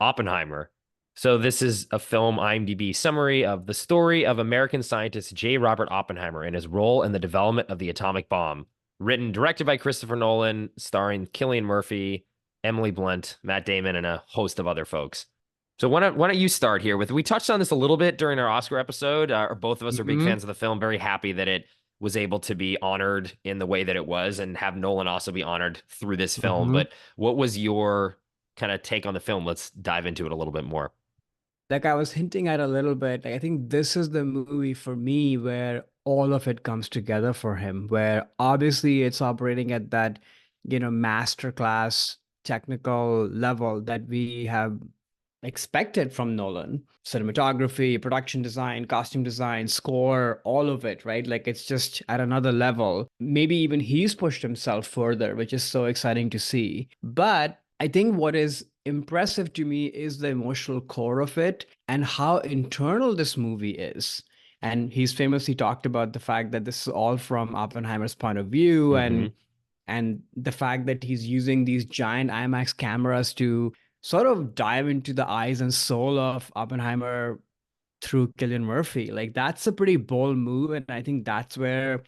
Oppenheimer. So this is a film IMDb summary of the story of American scientist J. Robert Oppenheimer and his role in the development of the atomic bomb. Written, directed by Christopher Nolan, starring Cillian Murphy, Emily Blunt, Matt Damon, and a host of other folks. So why don't you start here with, we touched on this a little bit during our Oscar episode, or both of us are big Hmm. fans of the film, very happy that it was able to be honored in the way that it was and have Nolan also be honored through this film. Hmm. But what was your kind of take on the film? Let's dive into it a little bit more. Like I was hinting at a little bit, like I think this is the movie for me where all of it comes together for him, where obviously it's operating at that, masterclass technical level that we have expected from Nolan. Cinematography, production design, costume design, score, all of it, right? Like it's just at another level. Maybe even he's pushed himself further, which is so exciting to see. But I think what is impressive to me is the emotional core of it and how internal this movie is. And he's famously talked about the fact that this is all from Oppenheimer's point of view, Hmm. and the fact that he's using these giant IMAX cameras to sort of dive into the eyes and soul of Oppenheimer through Cillian Murphy. Like that's a pretty bold move, and I think that's where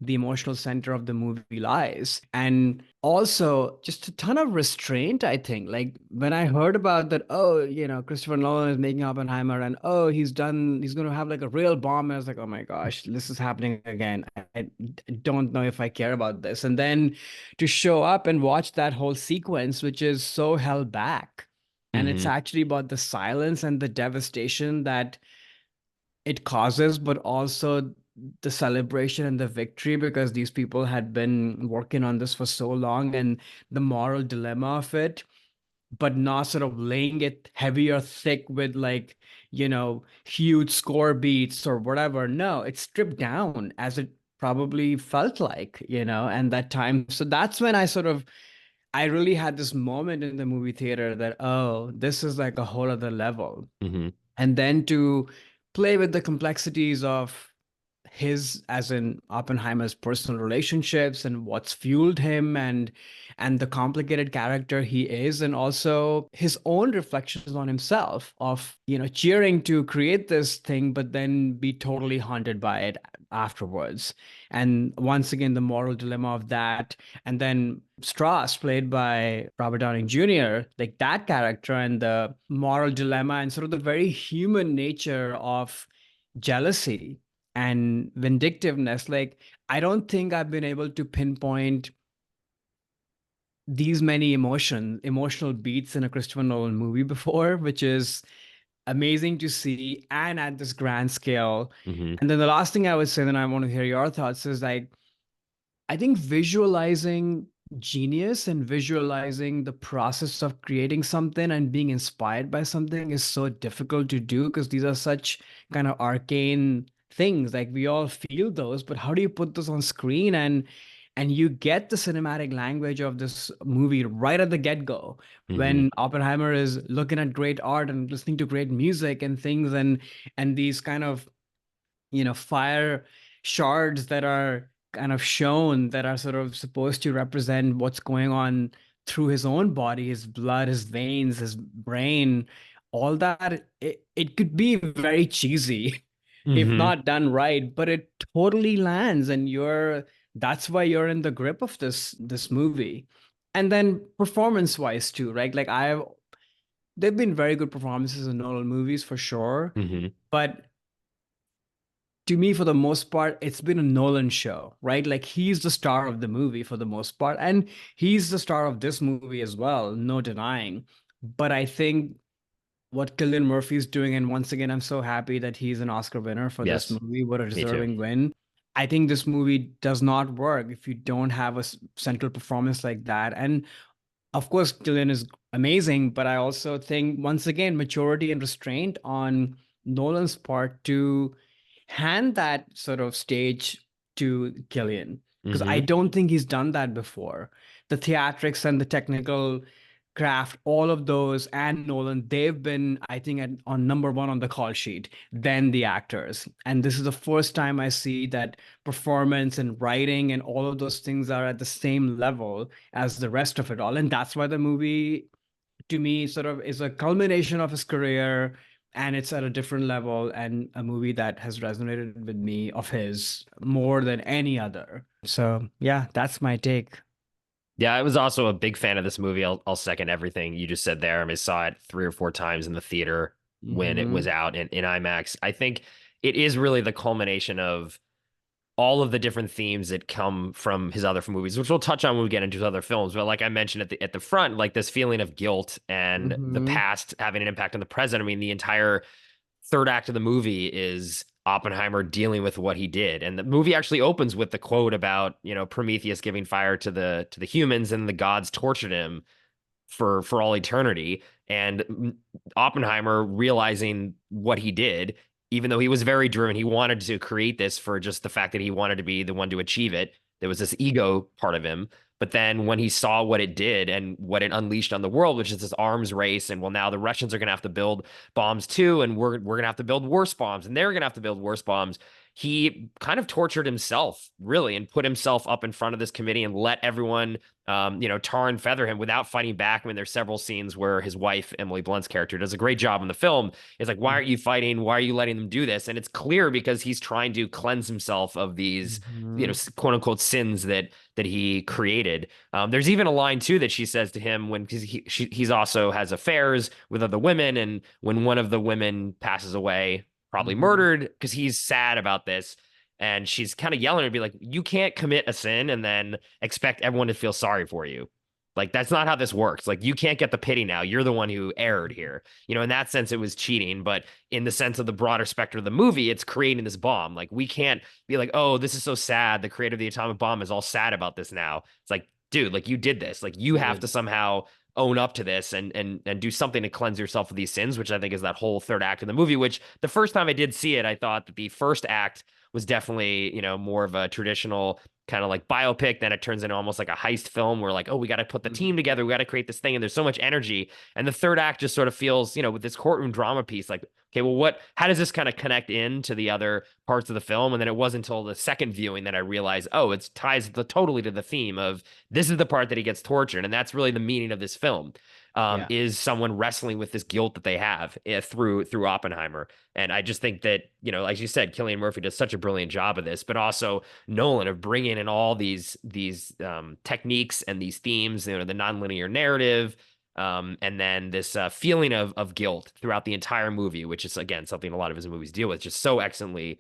the emotional center of the movie lies. And also just a ton of restraint, I think. Like when I heard about that, oh, Christopher Nolan is making Oppenheimer and oh, he's gonna have like a real bomb. And I was like, oh my gosh, this is happening again. I don't know if I care about this. And then to show up and watch that whole sequence, which is so held back. And it's Hmm. actually about the silence and the devastation that it causes, but also the celebration and the victory because these people had been working on this for so long and the moral dilemma of it, but not sort of laying it heavy or thick with like, huge score beats or whatever. No, it's stripped down as it probably felt like, and that time. So that's when I really had this moment in the movie theater that, oh, this is like a whole other level. Hmm. And then to play with the complexities of his, as in Oppenheimer's personal relationships and what's fueled him, and the complicated character he is, and also his own reflections on himself of, cheering to create this thing but then be totally haunted by it afterwards. And once again the moral dilemma of that. And then Strauss, played by Robert Downey Jr., like that character and the moral dilemma and sort of the very human nature of jealousy and vindictiveness. Like, I don't think I've been able to pinpoint these many emotional beats in a Christopher Nolan movie before, which is amazing to see and at this grand scale. Hmm. And then the last thing I would say, then I want to hear your thoughts, is like, I think visualizing genius and visualizing the process of creating something and being inspired by something is so difficult to do because these are such kind of arcane things. Like we all feel those, but how do you put those on screen and you get the cinematic language of this movie right at the get-go Hmm. when Oppenheimer is looking at great art and listening to great music and things and these kind of fire shards that are kind of shown that are sort of supposed to represent what's going on through his own body, his blood, his veins, his brain, all that. It could be very cheesy if Hmm. not done right, but it totally lands, and that's why you're in the grip of this movie. And then performance wise too, right? Like there've been very good performances in Nolan movies for sure, Hmm. but to me, for the most part, it's been a Nolan show, right? Like he's the star of the movie for the most part, and he's the star of this movie as well, no denying. But I think what Cillian Murphy's doing, and once again, I'm so happy that he's an Oscar winner for this Yes, movie. What a me too. deserving win. I think this movie does not work if you don't have a central performance like that. And of course, Cillian is amazing, but I also think once again, maturity and restraint on Nolan's part to hand that sort of stage to Killian, because I Hmm. don't think he's done that before. The theatrics and the technical craft, all of those, and Nolan, they've been, I think, on number one on the call sheet than the actors. And this is the first time I see that performance and writing and all of those things are at the same level as the rest of it all. And that's why the movie to me sort of is a culmination of his career, and it's at a different level, and a movie that has resonated with me of his more than any other. So yeah, that's my take. Yeah, I was also a big fan of this movie. I'll second everything you just said there. I saw it 3 or 4 times in the theater when it was Hmm. out in IMAX. I think it is really the culmination of all of the different themes that come from his other movies, which we'll touch on when we get into his other films. But like I mentioned at the front, like this feeling of guilt and the Hmm. past having an impact on the present. I mean, the entire third act of the movie is Oppenheimer dealing with what he did. And the movie actually opens with the quote about, Prometheus giving fire to the humans and the gods tortured him for all eternity. And Oppenheimer realizing what he did, even though he was very driven, he wanted to create this for just the fact that he wanted to be the one to achieve it. There was this ego part of him. But then when he saw what it did and what it unleashed on the world, which is this arms race, and well, now the Russians are going to have to build bombs too, and we're going to have to build worse bombs, and they're going to have to build worse bombs. He kind of tortured himself, really, and put himself up in front of this committee and let everyone tar and feather him without fighting back. I mean, there's several scenes where his wife, Emily Blunt's character, does a great job in the film. It's like, why aren't you fighting? Why are you letting them do this? And it's clear because he's trying to cleanse himself of these, Hmm. quote unquote sins that he created. There's even a line too that she says to him when he's also has affairs with other women, and when one of the women passes away, probably Hmm. murdered, because he's sad about this. And she's kind of yelling at him, be like, you can't commit a sin and then expect everyone to feel sorry for you. Like, that's not how this works. Like, you can't get the pity now. You're the one who erred here. In that sense, it was cheating. But in the sense of the broader spectrum of the movie, it's creating this bomb. Like, we can't be like, oh, this is so sad. The creator of the atomic bomb is all sad about this now. It's like, dude, like, you did this. Like, you have to somehow own up to this and do something to cleanse yourself of these sins, which I think is that whole third act of the movie, which the first time I did see it, I thought that the first act was definitely, more of a traditional kind of like biopic. Then it turns into almost like a heist film where like, oh, we got to put the team Hmm. together. We got to create this thing. And there's so much energy. And the third act just sort of feels, with this courtroom drama piece, like, okay, well, how does this kind of connect into the other parts of the film? And then it wasn't until the second viewing that I realized, oh, it ties totally to the theme of this is the part that he gets tortured. And that's really the meaning of this film. Yeah. Is someone wrestling with this guilt that they have through Oppenheimer. And I just think that, as you said, Cillian Murphy does such a brilliant job of this, but also Nolan of bringing in all these techniques and these themes, the nonlinear narrative, and then this feeling of guilt throughout the entire movie, which is again something a lot of his movies deal with, just so excellently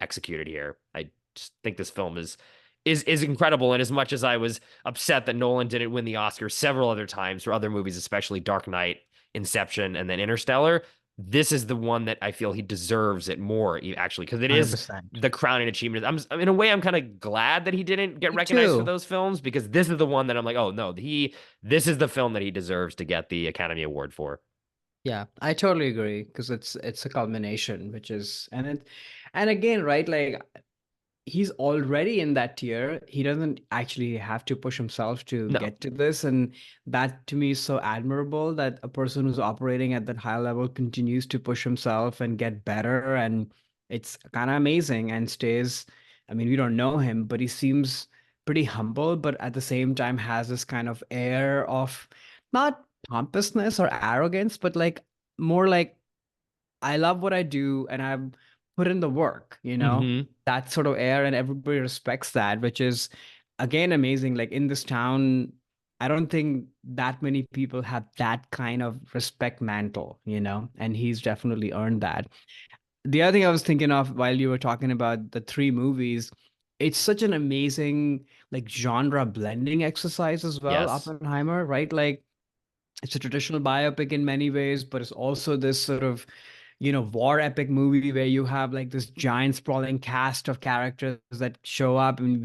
executed here. I just think this film is incredible. And as much as I was upset that Nolan didn't win the Oscar several other times for other movies, especially Dark Knight, Inception, and then Interstellar, this is the one that I feel he deserves it more, actually, because it is 100%. the crowning achievement. In a way, I'm kind of glad that he didn't get Me recognized for too. those films, because this is the one that I'm like, oh no, this is the film that he deserves to get the Academy Award for. Yeah, I totally agree because it's a culmination, which is and again, right? Like he's already in that tier. He doesn't actually have to push himself to No. get to this. And that to me is so admirable that a person who's operating at that high level continues to push himself and get better. And it's kind of amazing and stays. I mean, we don't know him, but he seems pretty humble, but at the same time has this kind of air of not pompousness or arrogance, but like more like I love what I do and I've put in the work, Hmm. that sort of air, and everybody respects that, which is again amazing. Like in this town, I don't think that many people have that kind of respect mantle, and he's definitely earned that. The other thing I was thinking of while you were talking about the three movies, it's such an amazing like genre blending exercise as well, Yes. Oppenheimer, right? Like it's a traditional biopic in many ways, but it's also this sort of, war epic movie where you have like this giant sprawling cast of characters that show up. And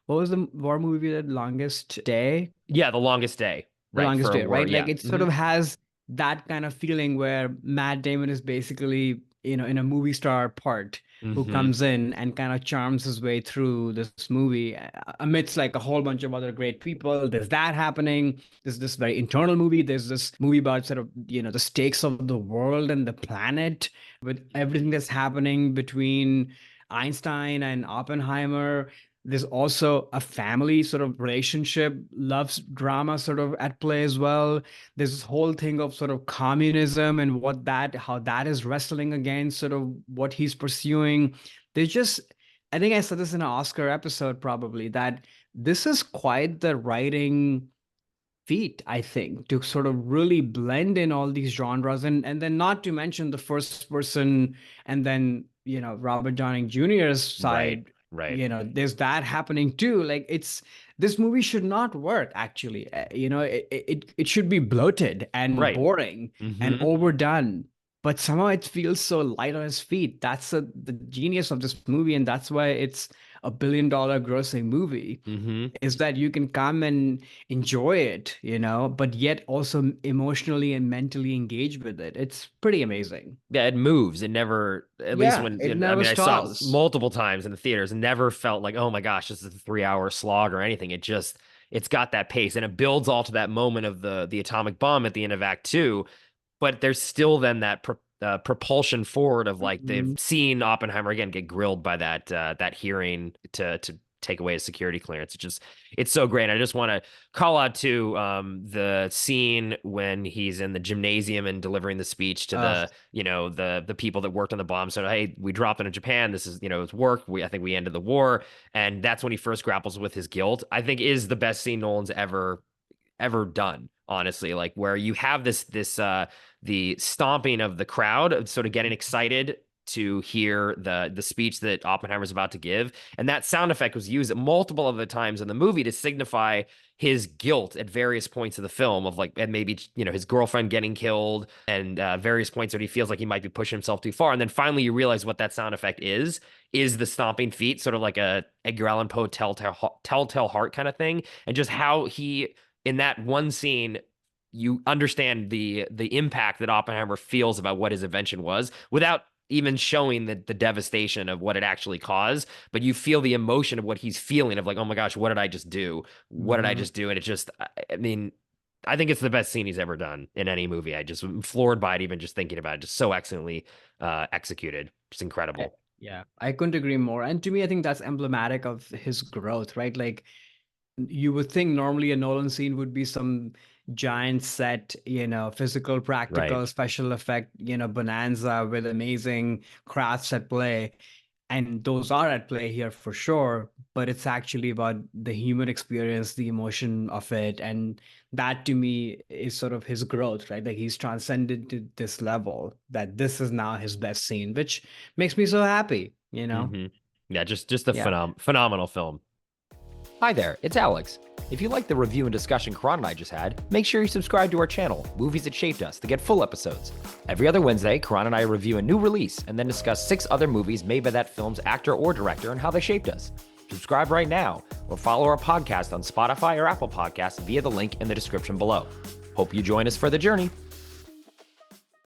what was the war movie we did? Longest Day? Yeah, The Longest Day, The right? Longest For a Day, war. right? Like Yeah. it sort Hmm. of has that kind of feeling where Matt Damon is basically, in a movie star part who Hmm. comes in and kind of charms his way through this movie amidst like a whole bunch of other great people. There's that happening. There's this very internal movie. There's this movie about sort of, the stakes of the world and the planet with everything that's happening between Einstein and Oppenheimer. There's also a family sort of relationship, loves drama sort of at play as well. There's this whole thing of sort of communism and how that is wrestling against sort of what he's pursuing. There's just, I think I said this in an Oscar episode probably, that this is quite the writing feat, I think, to sort of really blend in all these genres, and then not to mention the first person, and then Robert Downey Jr.'s Right, side. right, There's that happening too. Like, this movie should not work actually. It should be bloated and right. boring and Mm-hmm. overdone. But somehow it feels so light on his feet. That's the genius of this movie, and that's why it's a $1 billion grossing movie, Mm-hmm. is that you can come and enjoy it, but yet also emotionally and mentally engage with it. It's pretty amazing. Yeah, it moves. It never, at least Yeah, when, it I never mean, I saw it stalls. multiple times in the theaters, never felt like, oh my gosh, this is a 3 hour slog or anything. It's got that pace and it builds all to that moment of the atomic bomb at the end of Act Two. But there's still then that propulsion forward of like they've Mhm. seen Oppenheimer again get grilled by that hearing to take away his security clearance. It's so great. I just want to call out to the scene when he's in the gymnasium and delivering the speech to Uh, the people that worked on the bomb. So hey, we dropped into Japan. This is it's work. I think we ended the war, and that's when he first grapples with his guilt. I think is the best scene Nolan's ever done, honestly. Like where you have this the stomping of the crowd sort of getting excited to hear the speech that Oppenheimer's about to give, and that sound effect was used multiple other times in the movie to signify his guilt at various points of the film of like, and maybe his girlfriend getting killed, and various points that he feels like he might be pushing himself too far, and then finally you realize what that sound effect is the stomping feet, sort of like a Edgar Allan Poe telltale heart kind of thing, and just how he, in that one scene, you understand the impact that Oppenheimer feels about what his invention was without even showing the devastation of what it actually caused. But you feel the emotion of what he's feeling of like, oh my gosh, what did I just do? What did I mhm. just do? And it just, I mean, I think it's the best scene he's ever done in any movie. I just am floored by it, even just thinking about it. Just so excellently executed. Just I- incredible. yeah, I couldn't agree more. And to me, I think that's emblematic of his growth, right? Like, you would think normally a Nolan scene would be some giant set, physical, Right. practical, special effect, bonanza with amazing crafts at play. And those are at play here for sure, but it's actually about the human experience, the emotion of it. And that to me is sort of his growth, right? Like he's transcended to this level that this is now his best scene, which makes me so happy. Hmm. Yeah, just a Yeah. phenomenal film. Hi there, it's Alex. If you like the review and discussion Karan and I just had, make sure you subscribe to our channel, Movies That Shaped Us, to get full episodes. Every other Wednesday, Karan and I review a new release and then discuss 6 other movies made by that film's actor or director and how they shaped us. Subscribe right now or follow our podcast on Spotify or Apple Podcasts via the link in the description below. Hope you join us for the journey.